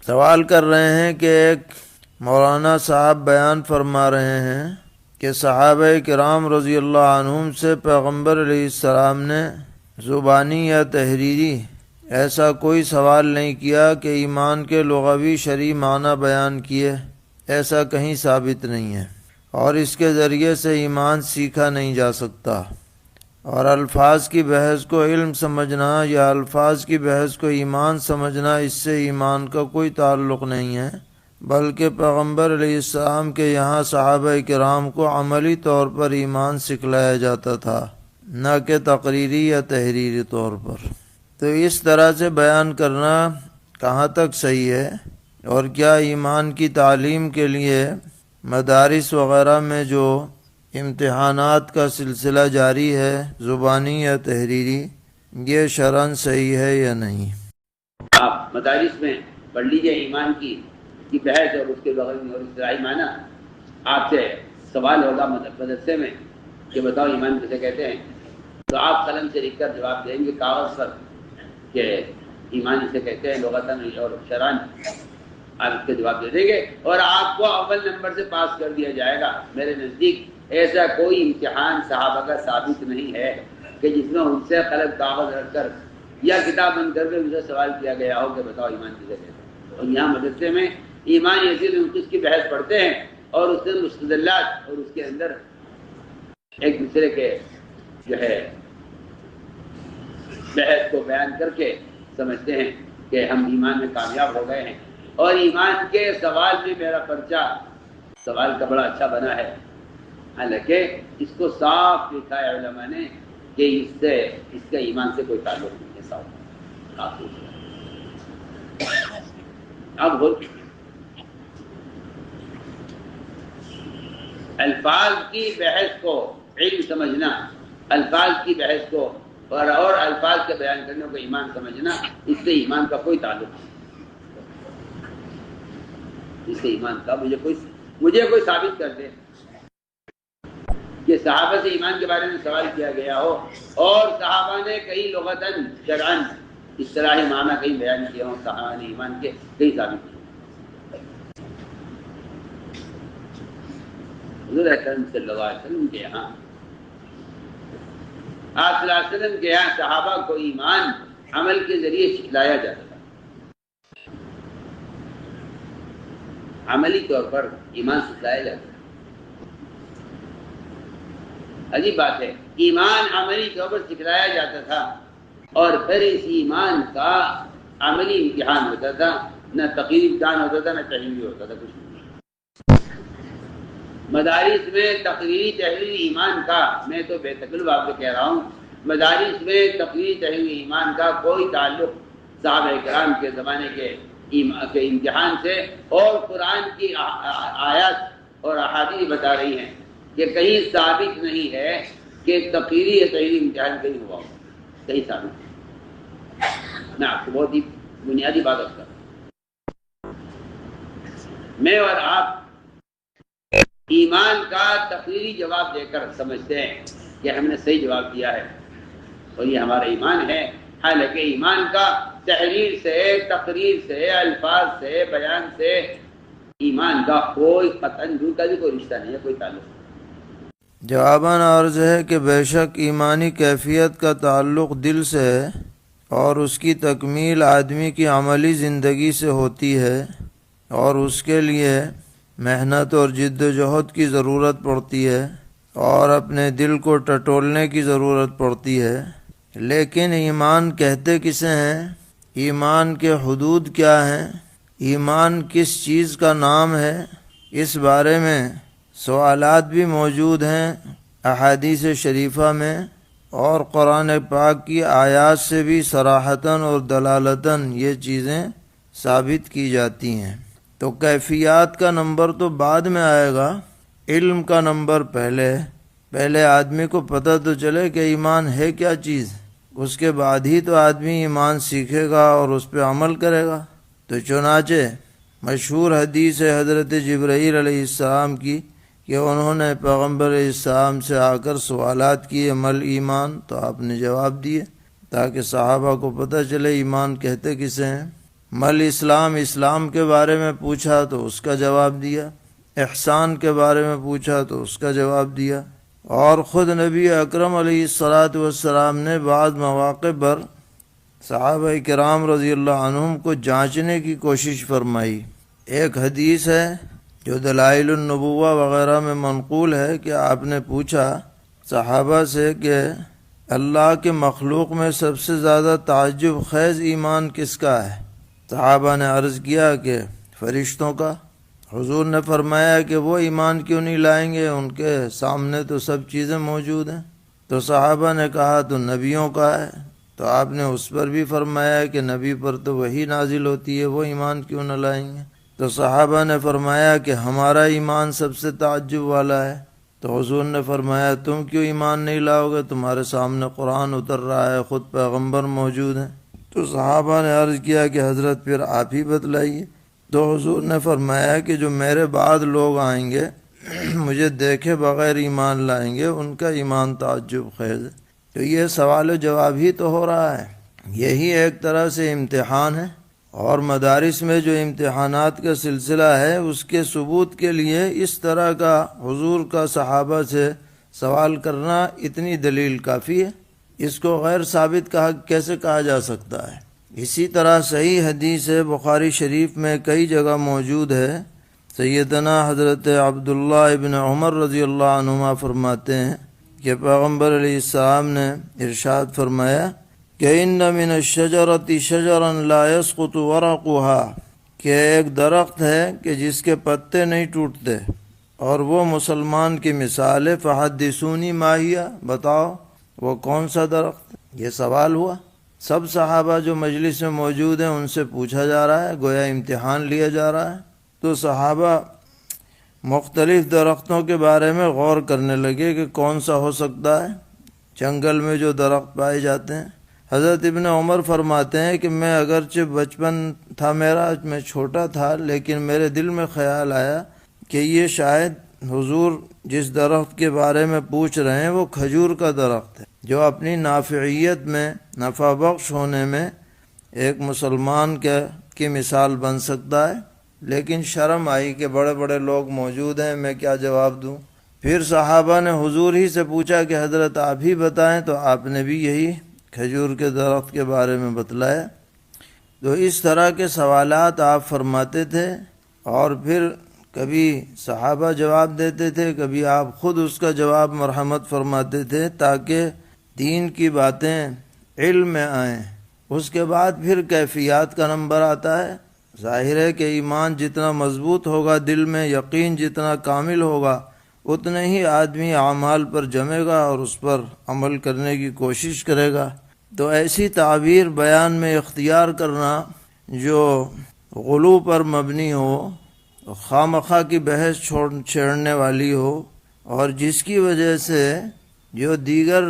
سوال کر رہے ہیں کہ ایک مولانا صاحب بیان فرما رہے ہیں کہ صحابہ کرام رضی اللہ عنہم سے پیغمبر علیہ السلام نے زبانی یا تحریری ایسا کوئی سوال نہیں کیا کہ ایمان کے لغوی شرعی معنی بیان کیے، ایسا کہیں ثابت نہیں ہے، اور اس کے ذریعے سے ایمان سیکھا نہیں جا سکتا، اور الفاظ کی بحث کو علم سمجھنا یا الفاظ کی بحث کو ایمان سمجھنا، اس سے ایمان کا کوئی تعلق نہیں ہے، بلکہ پیغمبر علیہ السلام کے یہاں صحابہ کرام کو عملی طور پر ایمان سکھلایا جاتا تھا، نہ کہ تقریری یا تحریری طور پر۔ تو اس طرح سے بیان کرنا کہاں تک صحیح ہے، اور کیا ایمان کی تعلیم کے لیے مدارس وغیرہ میں جو امتحانات کا سلسلہ جاری ہے زبانی یا تحریری، یہ شرعاً صحیح ہے یا نہیں؟ آپ مدارس میں پڑھ لیجئے ایمان کی بحث اور اس کے لغوی اور اصطلاحی معنی۔ آپ سے سوال ہوگا مدرسے میں کہ بتاؤ ایمان کسے کہتے ہیں، تو آپ قلم سے لکھ کر جواب دیں گے کاغذ پر کہ ایمان اسے کہتے ہیں لغتاً اور شرعاً، آپ اس کے جواب دے دیں گے اور آپ کو اول نمبر سے پاس کر دیا جائے گا۔ میرے نزدیک ایسا کوئی امتحان صحابہ کا ثابت نہیں ہے کہ جس میں ان سے قلم کاغذ رکھ کر یا کتاب بند کر کے ان سے سوال کیا گیا ہو کہ بتاؤ ایمان کسے کہتے ہیں۔ اور یہاں مدرسے میں ایمان یزید انقص کی بحث پڑھتے ہیں اور اس کے مستدلات اور اس کے اندر ایک دوسرے کے جو ہے بحث کو بیان کر کے سمجھتے ہیں کہ ہم ایمان میں کامیاب ہو گئے ہیں، اور ایمان کے سوال میں میرا پرچہ سوال کا بڑا اچھا بنا ہے، حالانکہ اس کو صاف لکھا ہے علماء نے کہ اس کا ایمان سے کوئی تعلق نہیں ہے۔ صاف اب الفاظ کی بحث کو علم سمجھنا، الفاظ کی بحث کو اور الفاظ کے بیان کرنے کو ایمان سمجھنا، اس سے ایمان کا کوئی تعلق نہیں۔ اس سے ایمان کا مجھے کوئی ثابت کر دے کہ صحابہ سے ایمان کے بارے میں سوال کیا گیا ہو اور صحابہ نے کہیں لغتاً شرعاً اصطلاحی معنی کہیں بیان کیا ہو صحابہ نے ایمان کے، کہیں ثابت نہیں۔ حضور اکرم صلی اللہ علیہ وسلم کے یہاں، آپ صلی اللہ علیہ وسلم کے یہاں صحابہ کو ایمان عمل کے ذریعے سکھلایا جاتا تھا، عملی طور پر ایمان سکھلایا جاتا تھا۔ عجیب بات ہے، ایمان عملی طور پر سکھلایا جاتا تھا اور پھر اس ایمان کا عملی امتحان ہوتا تھا، نہ تقریری امتحان ہوتا تھا نہ تحریری ہوتا تھا، کچھ نہیں۔ مدارس میں تقریری تحریری ایمان کا، میں تو بے تکلف آپ کو کہہ رہا ہوں، مدارس میں تقریری تحریری ایمان کا کوئی تعلق صحابہ کرام کے زمانے کے امتحان سے، اور قرآن کی آیات اور احادیث بتا رہی ہیں کہ کہیں ثابت نہیں ہے کہ تقریری یا تحریری امتحان کہیں ہوا ہو، کہیں ثابت نہیں۔ میں آپ کو بہت ہی بنیادی بات کرتا ہوں، میں اور آپ ایمان کا تقریری جواب دے کر سمجھتے ہیں کہ ہم نے صحیح جواب دیا ہے اور یہ ہمارا ایمان ہے، حالانکہ ایمان کا تحریر سے، تقریر سے، الفاظ سے، بیان سے ایمان کا کوئی قطعاً دور کا بھی کوئی رشتہ نہیں ہے، کوئی تعلق نہیں۔ جواباً عرض ہے کہ بے شک ایمانی کیفیت کا تعلق دل سے ہے، اور اس کی تکمیل آدمی کی عملی زندگی سے ہوتی ہے، اور اس کے لیے محنت اور جد و جہد کی ضرورت پڑتی ہے، اور اپنے دل کو ٹٹولنے کی ضرورت پڑتی ہے۔ لیکن ایمان کہتے کسے ہیں؟ ایمان کے حدود کیا ہیں؟ ایمان کس چیز کا نام ہے؟ اس بارے میں سوالات بھی موجود ہیں احادیث شریفہ میں، اور قرآن پاک کی آیات سے بھی صراحتاً اور دلالتاً یہ چیزیں ثابت کی جاتی ہیں۔ تو کیفیات کا نمبر تو بعد میں آئے گا، علم کا نمبر پہلے آدمی کو پتہ تو چلے کہ ایمان ہے کیا چیز، اس کے بعد ہی تو آدمی ایمان سیکھے گا اور اس پہ عمل کرے گا۔ تو چنانچہ مشہور حدیث ہے حضرت جبرائیل علیہ السلام کی کہ انہوں نے پیغمبر علیہ السلام سے آ کر سوالات کیے مل ایمان، تو آپ نے جواب دیے تاکہ صحابہ کو پتہ چلے ایمان کہتے کسے ہیں۔ مل اسلام، اسلام کے بارے میں پوچھا تو اس کا جواب دیا، احسان کے بارے میں پوچھا تو اس کا جواب دیا۔ اور خود نبی اکرم علیہ الصلاۃ والسلام نے بعض مواقع پر صحابہ کرام رضی اللہ عنہم کو جانچنے کی کوشش فرمائی۔ ایک حدیث ہے جو دلائل النبوہ وغیرہ میں منقول ہے کہ آپ نے پوچھا صحابہ سے کہ اللہ کے مخلوق میں سب سے زیادہ تعجب خیز ایمان کس کا ہے؟ صحابہ نے عرض کیا کہ فرشتوں کا۔ حضور نے فرمایا کہ وہ ایمان کیوں نہیں لائیں گے، ان کے سامنے تو سب چیزیں موجود ہیں۔ تو صحابہ نے کہا تو نبیوں کا ہے، تو آپ نے اس پر بھی فرمایا کہ نبی پر تو وہی نازل ہوتی ہے، وہ ایمان کیوں نہ لائیں گے؟ تو صحابہ نے فرمایا کہ ہمارا ایمان سب سے تعجب والا ہے۔ تو حضور نے فرمایا تم کیوں ایمان نہیں لاؤ گے؟ تمہارے سامنے قرآن اتر رہا ہے، خود پیغمبر موجود ہیں۔ تو صحابہ نے عرض کیا کہ حضرت پھر آپ ہی بتلائیے۔ تو حضور نے فرمایا کہ جو میرے بعد لوگ آئیں گے مجھے دیکھے بغیر ایمان لائیں گے، ان کا ایمان تعجب خیز ہے۔ تو یہ سوال و جواب ہی تو ہو رہا ہے، یہی ایک طرح سے امتحان ہے۔ اور مدارس میں جو امتحانات کا سلسلہ ہے اس کے ثبوت کے لیے اس طرح کا حضور کا صحابہ سے سوال کرنا اتنی دلیل کافی ہے، اس کو غیر ثابت کیسے کہا جا سکتا ہے؟ اسی طرح صحیح حدیث بخاری شریف میں کئی جگہ موجود ہے۔ سیدنا حضرت عبداللہ ابن عمر رضی اللہ عنہما فرماتے ہیں کہ پیغمبر علیہ السلام نے ارشاد فرمایا کہ ان من الشجرۃ شجرا لا يسقط ورقها، کہ ایک درخت ہے کہ جس کے پتے نہیں ٹوٹتے، اور وہ مسلمان کی مثال ہے۔ فحدثونی ما ہی، بتاؤ وہ کون سا درخت؟ یہ سوال ہوا۔ سب صحابہ جو مجلس میں موجود ہیں ان سے پوچھا جا رہا ہے، گویا امتحان لیا جا رہا ہے۔ تو صحابہ مختلف درختوں کے بارے میں غور کرنے لگے کہ کون سا ہو سکتا ہے، جنگل میں جو درخت پائے جاتے ہیں۔ حضرت ابن عمر فرماتے ہیں کہ میں اگرچہ بچپن تھا میرا، میں چھوٹا تھا، لیکن میرے دل میں خیال آیا کہ یہ شاید حضور جس درخت کے بارے میں پوچھ رہے ہیں وہ کھجور کا درخت ہے، جو اپنی نافعیت میں، نفع بخش ہونے میں ایک مسلمان کی مثال بن سکتا ہے۔ لیکن شرم آئی کہ بڑے بڑے لوگ موجود ہیں، میں کیا جواب دوں؟ پھر صحابہ نے حضور ہی سے پوچھا کہ حضرت آپ ہی بتائیں، تو آپ نے بھی یہی کھجور کے درخت کے بارے میں بتلایا۔ تو اس طرح کے سوالات آپ فرماتے تھے، اور پھر کبھی صحابہ جواب دیتے تھے، کبھی آپ خود اس کا جواب مرحمت فرماتے تھے، تاکہ دین کی باتیں علم میں آئیں۔ اس کے بعد پھر کیفیات کا نمبر آتا ہے۔ ظاہر ہے کہ ایمان جتنا مضبوط ہوگا، دل میں یقین جتنا کامل ہوگا، اتنے ہی آدمی اعمال پر جمے گا اور اس پر عمل کرنے کی کوشش کرے گا۔ تو ایسی تعبیر بیان میں اختیار کرنا جو غلو پر مبنی ہو، خواہ مخواہ کی بحث چھیڑنے والی ہو، اور جس کی وجہ سے جو دیگر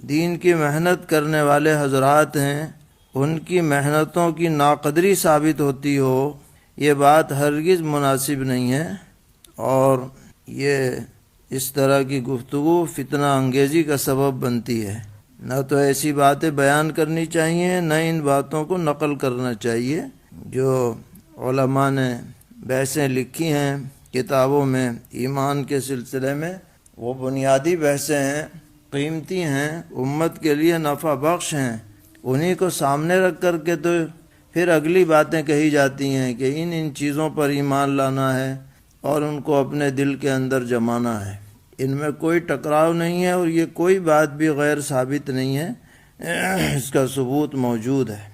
دین کی محنت کرنے والے حضرات ہیں ان کی محنتوں کی ناقدری ثابت ہوتی ہو، یہ بات ہرگز مناسب نہیں ہے، اور یہ اس طرح کی گفتگو فتنہ انگیزی کا سبب بنتی ہے۔ نہ تو ایسی باتیں بیان کرنی چاہیے، نہ ان باتوں کو نقل کرنا چاہیے۔ جو علماء نے بحثیں لکھی ہیں کتابوں میں ایمان کے سلسلے میں، وہ بنیادی بحثیں ہیں، قیمتی ہیں، امت کے لیے نفع بخش ہیں۔ انہی کو سامنے رکھ کر کے تو پھر اگلی باتیں کہی جاتی ہیں کہ ان چیزوں پر ایمان لانا ہے اور ان کو اپنے دل کے اندر جمانا ہے۔ ان میں کوئی ٹکراؤ نہیں ہے، اور یہ کوئی بات بھی غیر ثابت نہیں ہے، اس کا ثبوت موجود ہے۔